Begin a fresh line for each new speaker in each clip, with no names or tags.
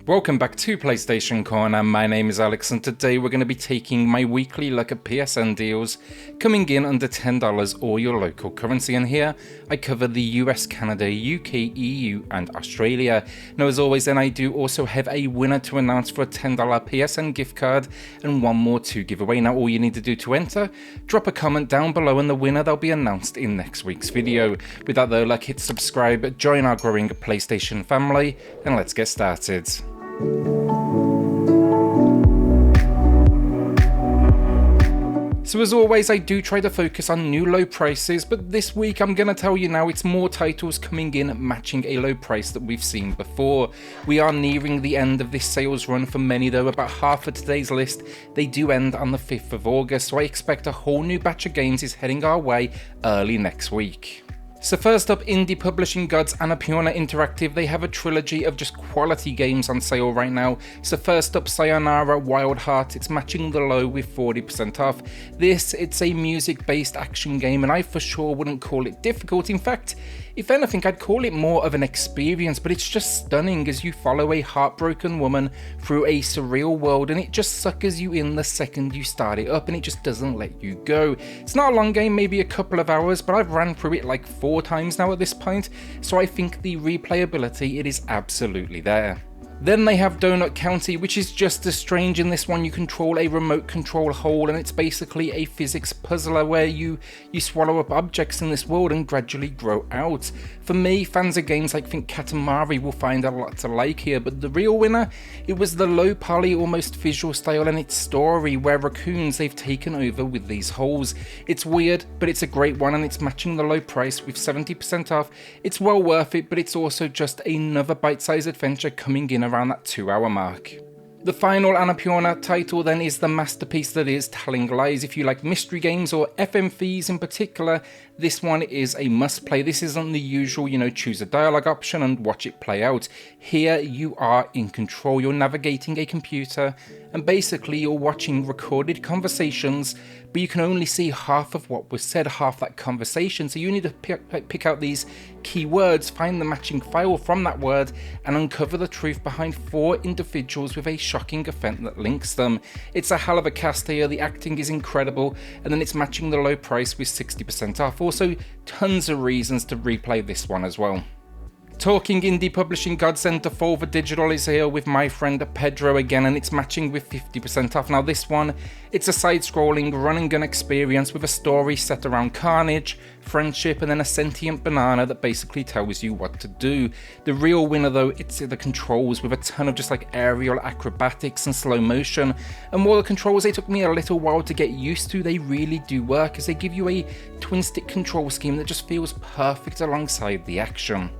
Welcome back to PlayStation Corner. My name is Alex and today we're going to be taking my weekly look at PSN deals coming in under $10 or your local currency, and here I cover the US, Canada, UK, EU and Australia. Now as always then I do also have a winner to announce for a $10 PSN gift card and one more to give away. Now all you need to do to enter, drop a comment down below and the winner they'll be announced in next week's video. With that though, like, hit subscribe, join our growing PlayStation family and let's get started. So as always I do try to focus on new low prices, but this week I'm going to tell you now it's more titles coming in matching a low price that we've seen before. We are nearing the end of this sales run for many though. About half of today's list, they do end on the 5th of August, so I expect a whole new batch of games is heading our way early next week. So first up, indie publishing gods Annapurna Interactive. They have a trilogy of just quality games on sale right now. So first up, Sayonara Wild Heart. It's matching the low with 40% off. It's a music-based action game and I for sure wouldn't call it difficult. In fact, if anything, I'd call it more of an experience, but it's just stunning as you follow a heartbroken woman through a surreal world and it just suckers you in the second you start it up and it just doesn't let you go. It's not a long game, maybe a couple of hours, but I've ran through it like 4 times now at this point, so I think the replayability, it is absolutely there. Then they have Donut County, which is just as strange. In this one you control a remote control hole and it's basically a physics puzzler where you swallow up objects in this world and gradually grow out. For me, fans of games like think Katamari will find a lot to like here, but the real winner, it was the low poly almost visual style and its story where raccoons, they've taken over with these holes. It's weird, but it's a great one and it's matching the low price with 70% off. It's well worth it, but it's also just another bite-sized adventure coming in around that 2-hour mark. The final Annapurna title then is the masterpiece that is Telling Lies. If you like mystery games or FMVs in particular, this one is a must play. This isn't the usual, choose a dialogue option and watch it play out. Here you are in control. You're navigating a computer and basically you're watching recorded conversations, but you can only see half of what was said, half that conversation. So you need to pick out these key words, find the matching file from that word and uncover the truth behind 4 individuals with a shocking event that links them. It's a hell of a cast here, the acting is incredible, and then it's matching the low price with 60% off. Also, tons of reasons to replay this one as well. Talking indie publishing godsend, Devolver Digital is here with My Friend Pedro again, and it's matching with 50% off. Now this one, it's a side-scrolling run and gun experience with a story set around carnage, friendship and then a sentient banana that basically tells you what to do. The real winner though, it's the controls with a ton of just like aerial acrobatics and slow motion, and while the controls, they took me a little while to get used to, they really do work as they give you a twin-stick control scheme that just feels perfect alongside the action.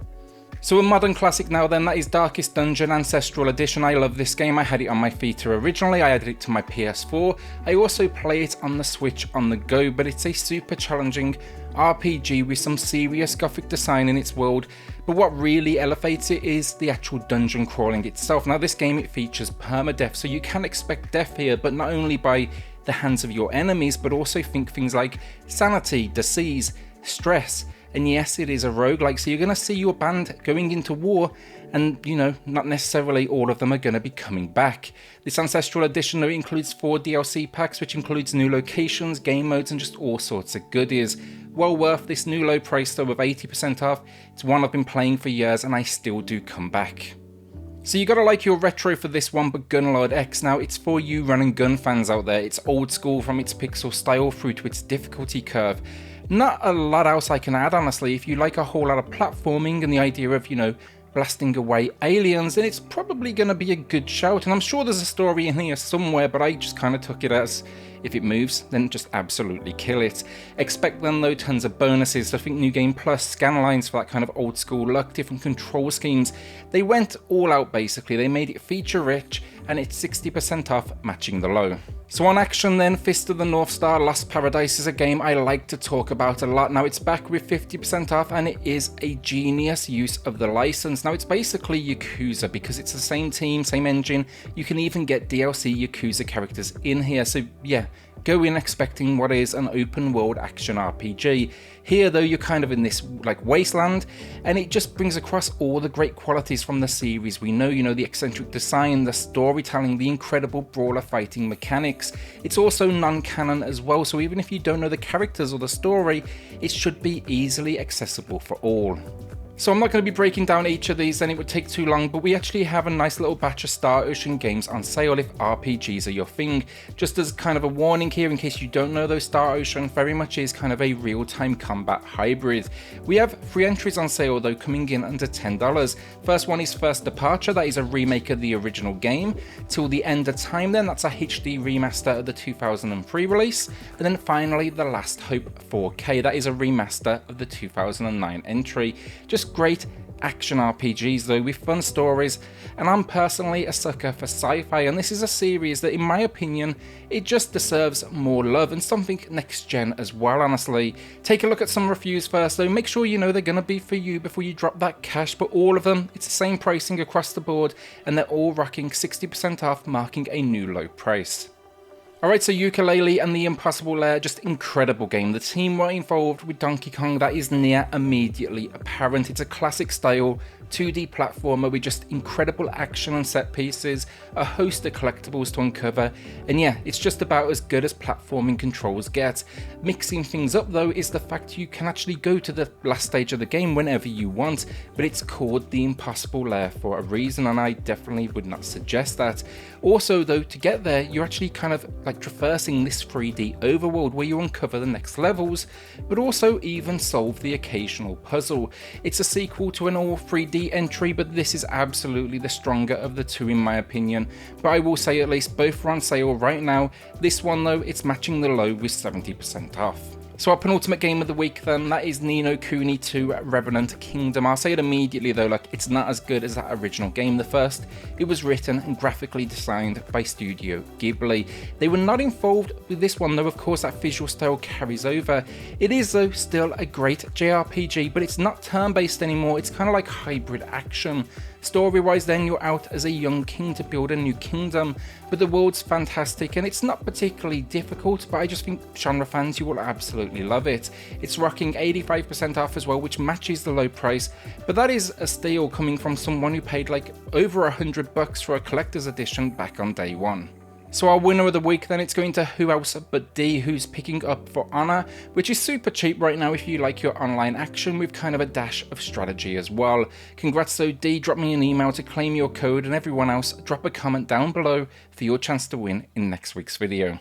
So a modern classic now then, that is Darkest Dungeon Ancestral Edition. I love this game. I had it on my Vita originally, I added it to my PS4. I also play it on the Switch on the go, but it's a super challenging RPG with some serious gothic design in its world. But what really elevates it is the actual dungeon crawling itself. Now this game, it features permadeath, so you can expect death here, but not only by the hands of your enemies, but also think things like sanity, disease, stress. And yes, it is a roguelike, so you're going to see your band going into war and, not necessarily all of them are going to be coming back. This Ancestral Edition though includes 4 DLC packs, which includes new locations, game modes and just all sorts of goodies. Well worth this new low price though with 80% off. It's one I've been playing for years and I still do come back. So you gotta like your retro for this one, but Gunlord X, now it's for you run and gun fans out there. It's old school from its pixel style through to its difficulty curve. Not a lot else I can add honestly. If you like a whole lot of platforming and the idea of, blasting away aliens, then it's probably going to be a good shout. And I'm sure there's a story in here somewhere, but I just kind of took it as, if it moves, then just absolutely kill it. Expect then though tons of bonuses. So I think New Game Plus, scan lines for that kind of old school look, different control schemes. They went all out basically. They made it feature rich and it's 60% off, matching the low. So on action then, Fist of the North Star Lost Paradise is a game I like to talk about a lot. Now it's back with 50% off and it is a genius use of the license. Now it's basically Yakuza because it's the same team, same engine. You can even get DLC Yakuza characters in here. So yeah, go in expecting what is an open world action RPG. Here though, you're kind of in this like wasteland, and it just brings across all the great qualities from the series we know, the eccentric design, the storytelling, the incredible brawler fighting mechanics. It's also non-canon as well, so even if you don't know the characters or the story, it should be easily accessible for all. So I'm not going to be breaking down each of these, then it would take too long, but we actually have a nice little batch of Star Ocean games on sale if RPGs are your thing. Just as kind of a warning here, in case you don't know, though, Star Ocean very much is kind of a real-time combat hybrid. We have 3 entries on sale though, coming in under $10. First one is First Departure, that is a remake of the original game. Till the End of Time then, that's a HD remaster of the 2003 release. And then finally, The Last Hope 4K, that is a remaster of the 2009 entry. Just great action RPGs though, with fun stories, and I'm personally a sucker for sci-fi, and this is a series that in my opinion it just deserves more love and something next gen as well. Honestly, take a look at some reviews first though, make sure you know they're gonna be for you before you drop that cash, but all of them, it's the same pricing across the board and they're all rocking 60% off, marking a new low price. Alright, so Yooka-Laylee and the Impossible Lair, just incredible game. The team were involved with Donkey Kong, that is near immediately apparent. It's a classic style 2D platformer with just incredible action and set pieces, a host of collectibles to uncover, and yeah, it's just about as good as platforming controls get. Mixing things up though is the fact you can actually go to the last stage of the game whenever you want, but it's called the Impossible Lair for a reason, and I definitely would not suggest that. Also though, to get there, you're actually kind of like traversing this 3D overworld where you uncover the next levels, but also even solve the occasional puzzle. It's a sequel to an all 3D entry, but this is absolutely the stronger of the two in my opinion. But I will say at least both are on sale right now. This one though, it's matching the low with 70% off. So our penultimate game of the week then, that is Ni no Kuni 2 Revenant Kingdom. I'll say it immediately though, like it's not as good as that original game. The first, it was written and graphically designed by Studio Ghibli. They were not involved with this one though, of course that visual style carries over. It is though still a great JRPG, but it's not turn-based anymore, it's kind of like hybrid action. Story-wise then, you're out as a young king to build a new kingdom, but the world's fantastic and it's not particularly difficult, but I just think genre fans, you will absolutely love it. It's rocking 85% off as well, which matches the low price, but that is a steal coming from someone who paid like over $100 for a collector's edition back on day one. So our winner of the week then, it's going to who else but D, who's picking up For Honor, which is super cheap right now if you like your online action with kind of a dash of strategy as well. Congrats so D, drop me an email to claim your code, and everyone else drop a comment down below for your chance to win in next week's video.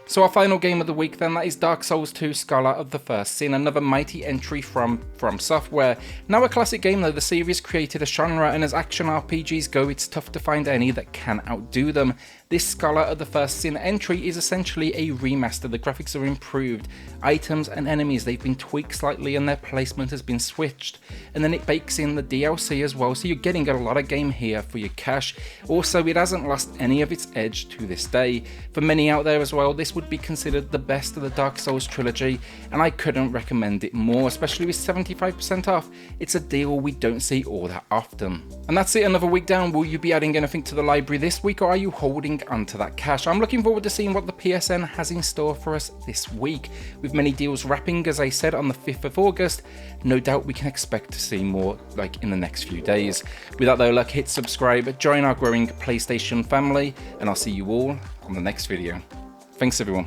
So our final game of the week then, that is Dark Souls 2 Scholar of the First Sin, another mighty entry from Software. Now a classic game though, the series created a genre, and as action RPGs go, it's tough to find any that can outdo them. This Scholar of the First Sin entry is essentially a remaster. The graphics are improved, items and enemies, they've been tweaked slightly and their placement has been switched, and then it bakes in the DLC as well, so you're getting a lot of game here for your cash. Also, it hasn't lost any of its edge to this day. For many out there as well, this would be considered the best of the Dark Souls trilogy, and I couldn't recommend it more, especially with 75% off. It's a deal we don't see all that often. And that's it, another week down. Will you be adding anything to the library this week, or are you holding onto that cash? I'm looking forward to seeing what the PSN has in store for us this week. With many deals wrapping, as I said, on the 5th of August, no doubt we can expect to see more like in the next few days. With that though, like, hit subscribe, join our growing PlayStation family, and I'll see you all on the next video. Thanks everyone.